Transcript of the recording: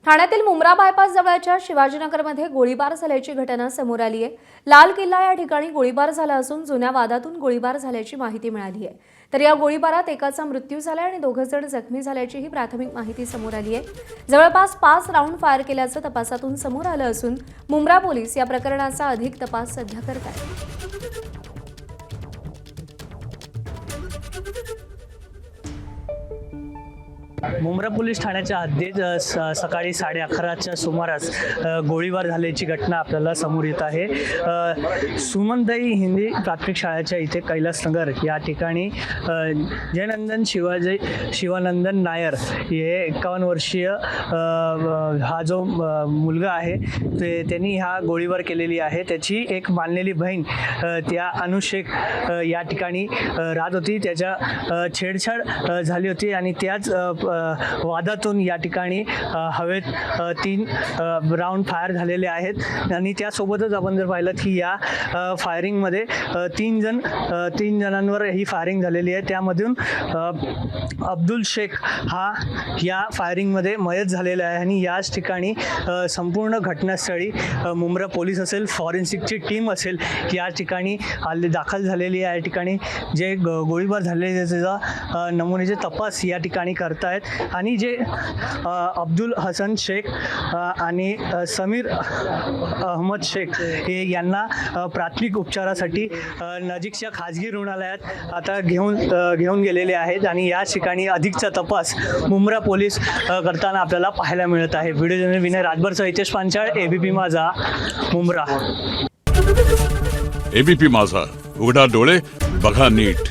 ठाण्यातील मुंब्रा बायपास जवळच्या शिवाजीनगरमध्ये गोळीबार झाल्याची घटना समोर आली आहे। लाल किल्ला या ठिकाणी गोळीबार झाला असून जुन्या वादातून गोळीबार झाल्याची माहिती मिळाली आहे। तर या गोळीबारात एकाचा मृत्यू झाला आणि 2 जण जखमी झाल्याचीही प्राथमिक माहिती समोर आली आहे। जवळपास 5 राऊंड फायर केल्याचं तपासातून समोर आलं असून मुंब्रा पोलीस या प्रकरणाचा अधिक तपास सध्या करत आहेत। मुंब्रा पोलीस ठाण्याच्या हद्दीत सकाळी 11:30च्या सुमारास गोळीबार झाल्याची घटना आपल्याला समोर येत आहे। सुमनताई हिंदी प्राथमिक शाळेच्या इथे कैलासनगर या ठिकाणी जयनंदन शिवानंदन नायर हे 51 वर्षीय हा जो मुलगा आहे त्यांनी हा गोळीबार केलेली आहे। त्याची एक मानलेली बहीण त्या अनुशेख या ठिकाणी राहत होती। त्याच्या छेडछाड झाली होती आणि त्याच वादातून या ठिकाणी हवेत 3 राऊंड फायर झालेले आहेत आणि त्यासोबतच आपण जर पाहिलं की या फायरिंगमध्ये 3 जणांवर ही फायरिंग झालेली आहे। त्यामधून अब्दुल शेख हा या फायरिंगमध्ये मयत झालेला आहे आणि याच ठिकाणी संपूर्ण घटनास्थळी मुंब्रा पोलीस असेल, फॉरेन्सिकची टीम असेल या ठिकाणी दाखल झालेली आहे। या ठिकाणी जे गोळीबार झालेले त्याचा नमुन्याचे तपास या ठिकाणी करतायत आणि जे अब्दुल हसन शेख आणि समीर अहमद शेख हे यांना प्राथमिक उपचारासाठी नजीकच्या खाजगी रुग्णालयात आता घेऊन गेलेले आहेत आणि या ठिकाणी अधिकचा तपास मुंब्रा पोलीस करताना आपल्याला पाहायला मिळत आहे। व्हिडिओ जर्नलिस्ट विनय राजभरसह हितेश पांचाळ, एबीपी माझा, मुंब्रा। एबीपी माझा, उघडा डोळे बघा नीट।